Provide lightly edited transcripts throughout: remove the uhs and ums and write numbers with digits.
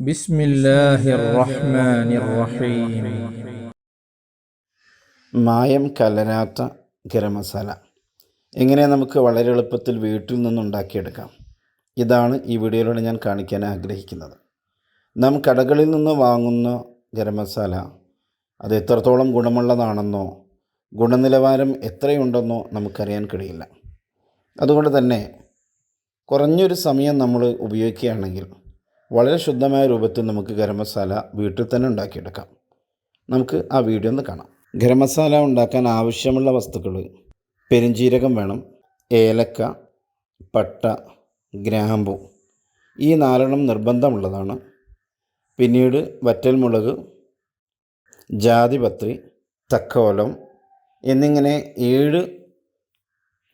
ബിസ്മില്ലാഹിർ റഹ്മാനിർ റഹീം. മായം കലരാത്ത ഗരം മസാല എങ്ങനെ നമുക്ക് വളരെ എളുപ്പത്തിൽ വീട്ടിൽ നിന്നുണ്ടാക്കിയെടുക്കാം, ഇതാണ് ഈ വീഡിയോയിലൂടെ ഞാൻ കാണിക്കാൻ ആഗ്രഹിക്കുന്നത്. നാം കടകളിൽ നിന്ന് വാങ്ങുന്ന ഗരം മസാല അത് എത്രത്തോളം ഗുണമുള്ളതാണെന്നോ ഗുണനിലവാരം എത്രയുണ്ടെന്നോ നമുക്കറിയാൻ കഴിയില്ല. അതുകൊണ്ട് തന്നെ കുറഞ്ഞൊരു സമയം നമ്മൾ ഉപയോഗിക്കുകയാണെങ്കിൽ വളരെ ശുദ്ധമായ രൂപത്തിൽ നമുക്ക് ഗരം മസാല വീട്ടിൽ തന്നെ ഉണ്ടാക്കിയെടുക്കാം. നമുക്ക് ആ വീഡിയോ ഒന്ന് കാണാം. ഗരം മസാല ഉണ്ടാക്കാൻ ആവശ്യമുള്ള വസ്തുക്കൾ: പെരുംജീരകം വേണം, ഏലക്ക, പട്ട, ഗ്രാമ്പു, ഈ 4 നിർബന്ധമുള്ളതാണ്. പിന്നീട് വറ്റൽമുളക്, ജാതിപത്രി, തക്കോലം എന്നിങ്ങനെ 7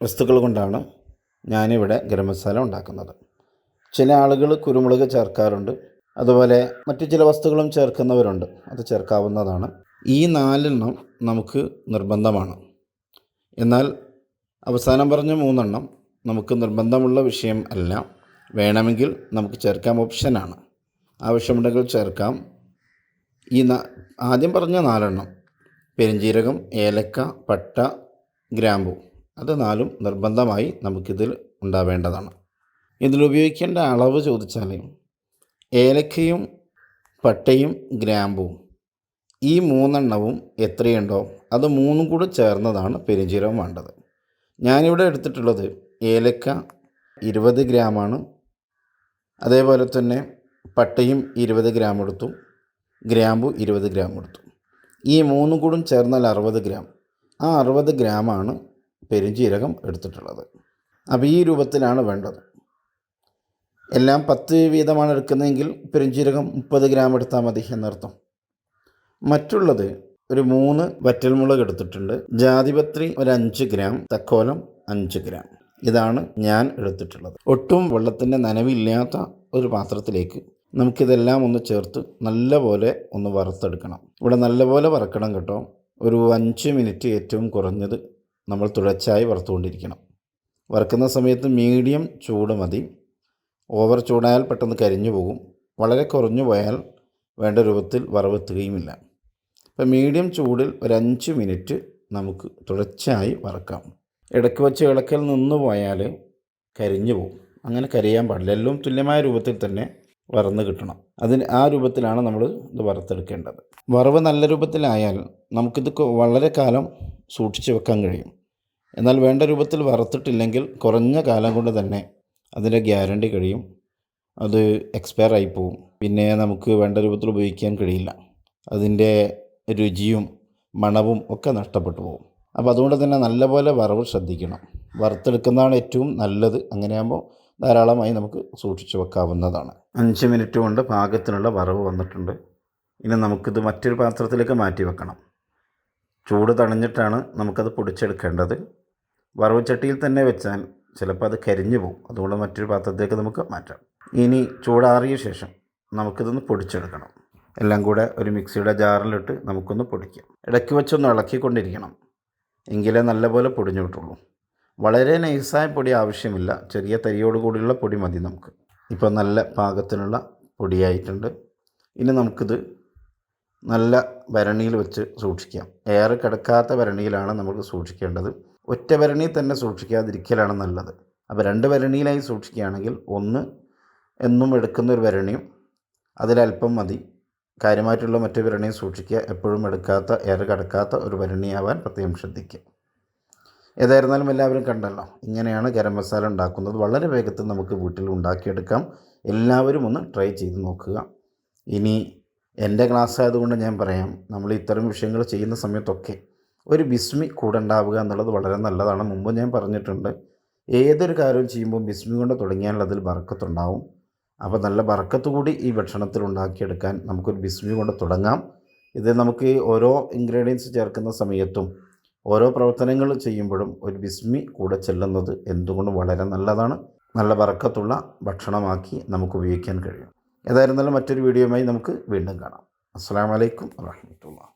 വസ്തുക്കൾ കൊണ്ടാണ് ഞാനിവിടെ ഗരം മസാല ഉണ്ടാക്കുന്നത്. ചില ആളുകൾ കുരുമുളക് ചേർക്കാറുണ്ട്, അതുപോലെ മറ്റു ചില വസ്തുക്കളും ചേർക്കുന്നവരുണ്ട്, അത് ചേർക്കാവുന്നതാണ്. ഈ 4 നമുക്ക് നിർബന്ധമാണ്. എന്നാൽ അവസാനം പറഞ്ഞ 3 നമുക്ക് നിർബന്ധമുള്ള വിഷയം അല്ല, വേണമെങ്കിൽ നമുക്ക് ചേർക്കാം, ഓപ്ഷനാണ്. ആവശ്യമുണ്ടെങ്കിൽ ചേർക്കാം. ഈ ആദ്യം പറഞ്ഞ 4 പെരുംജീരകം, ഏലക്ക, പട്ട, ഗ്രാമ്പു, അത് 4 നിർബന്ധമായി നമുക്കിതിൽ ഉണ്ടാവേണ്ടതാണ്. ഇതിലുപയോഗിക്കേണ്ട അളവ് ചോദിച്ചാൽ ഏലക്കയും പട്ടയും ഗ്രാമ്പും ഈ 3 എത്രയുണ്ടോ അത് 3 കൂടി ചേർന്നതാണ് പെരുംജീരകം വേണ്ടത്. ഞാനിവിടെ എടുത്തിട്ടുള്ളത് ഏലക്ക 20 ഗ്രാമാണ്. അതേപോലെ തന്നെ പട്ടയും 20 ഗ്രാം എടുത്തു, ഗ്രാമ്പു 20 ഗ്രാം എടുത്തു. ഈ 3 കൂടും ചേർന്നാൽ 60 ഗ്രാം. ആ 60 ഗ്രാമാണ് പെരുംജീരകം എടുത്തിട്ടുള്ളത്. അപ്പോൾ ഈ രൂപത്തിലാണ് വേണ്ടത്. എല്ലാം 10 വീതമാണ് എടുക്കുന്നതെങ്കിൽ പെരുംജീരകം 30 ഗ്രാം എടുത്താൽ മതി എന്നർത്ഥം. മറ്റുള്ളത് ഒരു 3 വറ്റൽമുളക് എടുത്തിട്ടുണ്ട്, ജാതിപത്രി ഒരു 5 ഗ്രാം, തക്കോലം 5 ഗ്രാം. ഇതാണ് ഞാൻ എടുത്തിട്ടുള്ളത്. ഒട്ടും വെള്ളത്തിൻ്റെ നനവില്ലാത്ത ഒരു പാത്രത്തിലേക്ക് നമുക്കിതെല്ലാം ഒന്ന് ചേർത്ത് നല്ലപോലെ ഒന്ന് വറുത്തെടുക്കണം. ഇവിടെ നല്ലപോലെ വറക്കണം കേട്ടോ. ഒരു 5 മിനിറ്റ് ഏറ്റവും കുറഞ്ഞത് നമ്മൾ തുടർച്ചയായി വറുത്തുകൊണ്ടിരിക്കണം. വറുക്കുന്ന സമയത്ത് മീഡിയം ചൂട് മതി. ഓവർ ചൂടായാൽ പെട്ടെന്ന് കരിഞ്ഞു പോകും. വളരെ കുറഞ്ഞു പോയാൽ വേണ്ട രൂപത്തിൽ വറവെത്തുകയുമില്ല. അപ്പോൾ മീഡിയം ചൂടിൽ ഒരു 5 മിനിറ്റ് നമുക്ക് തുടർച്ചയായി വറക്കാം. ഇടയ്ക്ക് വെച്ച് ഇളക്കൽ നിന്ന് പോയാൽ കരിഞ്ഞു പോകും. അങ്ങനെ കരിയാൻ പാടില്ല. എല്ലാം തുല്യമായ രൂപത്തിൽ തന്നെ വറന്ന് കിട്ടണം. ആ രൂപത്തിലാണ് നമ്മൾ ഇത് വറുത്തെടുക്കേണ്ടത്. വറവ് നല്ല രൂപത്തിലായാൽ നമുക്കിത് വളരെ കാലം സൂക്ഷിച്ച് വെക്കാൻ കഴിയും. എന്നാൽ വേണ്ട രൂപത്തിൽ വറുത്തിട്ടില്ലെങ്കിൽ കുറഞ്ഞ കാലം കൊണ്ട് തന്നെ അതിൻ്റെ ഗ്യാരണ്ടി കഴിയും, അത് എക്സ്പയർ ആയി പോവും. പിന്നെ നമുക്ക് വേണ്ട രൂപത്തിൽ ഉപയോഗിക്കാൻ കഴിയില്ല. അതിൻ്റെ രുചിയും മണവും ഒക്കെ നഷ്ടപ്പെട്ടു പോകും. അപ്പോൾ അതുകൊണ്ട് തന്നെ നല്ലപോലെ വറവ് ശ്രദ്ധിക്കണം. വറുത്തെടുക്കുന്നതാണ് ഏറ്റവും നല്ലത്. അങ്ങനെയാകുമ്പോൾ ധാരാളമായി നമുക്ക് സൂക്ഷിച്ച് വെക്കാവുന്നതാണ്. 5 മിനിറ്റ് കൊണ്ട് പാകത്തിനുള്ള വറവ് വന്നിട്ടുണ്ട്. ഇനി നമുക്കിത് മറ്റൊരു പാത്രത്തിലേക്ക് മാറ്റി വെക്കണം. ചൂട് തണിഞ്ഞിട്ടാണ് നമുക്കത് പൊടിച്ചെടുക്കേണ്ടത്. വറവ് ചട്ടിയിൽ തന്നെ വെച്ചാൽ ചിലപ്പോൾ അത് കരിഞ്ഞു പോകും. അതുകൊണ്ട് മറ്റൊരു പാത്രത്തിലേക്ക് നമുക്ക് മാറ്റാം. ഇനി ചൂടാറിയ ശേഷം നമുക്കിതൊന്ന് പൊടിച്ചെടുക്കണം. എല്ലാം കൂടെ ഒരു മിക്സിയുടെ ജാറിലിട്ട് നമുക്കൊന്ന് പൊടിക്കാം. ഇടയ്ക്ക് വെച്ചൊന്ന് ഇളക്കിക്കൊണ്ടിരിക്കണം, എങ്കിലേ നല്ലപോലെ പൊടിഞ്ഞു കിട്ടുള്ളൂ. വളരെ നൈസായ പൊടി ആവശ്യമില്ല, ചെറിയ തരിയോട് കൂടിയുള്ള പൊടി മതി നമുക്ക്. ഇപ്പോൾ നല്ല പാകത്തിനുള്ള പൊടിയായിട്ടുണ്ട്. ഇനി നമുക്കിത് നല്ല ഭരണിയിൽ വെച്ച് സൂക്ഷിക്കാം. എയർ കിടക്കാത്ത ഭരണിയിലാണ് നമുക്ക് സൂക്ഷിക്കേണ്ടത്. ഒറ്റ ഭരണിയിൽ തന്നെ സൂക്ഷിക്കാതിരിക്കലാണ് നല്ലത്. അപ്പോൾ 2 ഭരണിയിലായി സൂക്ഷിക്കുകയാണെങ്കിൽ ഒന്ന് എന്നും എടുക്കുന്ന ഒരു ഭരണിയും അതിലല്പം മതി. കാര്യമായിട്ടുള്ള മറ്റു ഭരണിയും സൂക്ഷിക്കുക. എപ്പോഴും എടുക്കാത്ത, എയർ കിടക്കാത്ത ഒരു ഭരണിയാവാൻ പ്രത്യേകം ശ്രദ്ധിക്കുക. ഏതായിരുന്നാലും എല്ലാവരും കണ്ടല്ലോ, ഇങ്ങനെയാണ് ഗരം മസാല ഉണ്ടാക്കുന്നത്. വളരെ വേഗത്തിൽ നമുക്ക് വീട്ടിൽ ഉണ്ടാക്കിയെടുക്കാം. എല്ലാവരും ഒന്ന് ട്രൈ ചെയ്ത് നോക്കുക. ഇനി എൻ്റെ ക്ലാസ് ആയതുകൊണ്ട് ഞാൻ പറയാം, നമ്മൾ ഇത്തരം വിഷയങ്ങൾ ചെയ്യുന്ന സമയത്തൊക്കെ ഒരു ബിസ്മി കൂടെ ഉണ്ടാവുക എന്നുള്ളത് വളരെ നല്ലതാണ്. മുമ്പ് ഞാൻ പറഞ്ഞിട്ടുണ്ട്, ഏതൊരു കാര്യവും ചെയ്യുമ്പോൾ ബിസ്മി കൊണ്ട് തുടങ്ങിയാൽ അതിൽ ബർക്കത്തുണ്ടാവും. അപ്പോൾ നല്ല ബർക്കത്ത് കൂടി ഈ ഭക്ഷണത്തിൽ ഉണ്ടാക്കിയെടുക്കാൻ നമുക്കൊരു ബിസ്മി കൊണ്ട് തുടങ്ങാം. ഇത് നമുക്ക് ഓരോ ഇൻഗ്രീഡിയൻസ് ചേർക്കുന്ന സമയത്തും ഓരോ പ്രവർത്തനങ്ങൾ ചെയ്യുമ്പോഴും ഒരു ബിസ്മി കൂടെ ചെല്ലുന്നത് എന്തുകൊണ്ടും വളരെ നല്ലതാണ്. നല്ല ബർക്കത്തുള്ള ഭക്ഷണമാക്കി നമുക്ക് ഉപയോഗിക്കാൻ കഴിയും. ഏതായിരുന്നാലും മറ്റൊരു വീഡിയോയുമായി നമുക്ക് വീണ്ടും കാണാം. അസ്സലാമു അലൈക്കും വറഹ്മത്തുള്ളാഹി.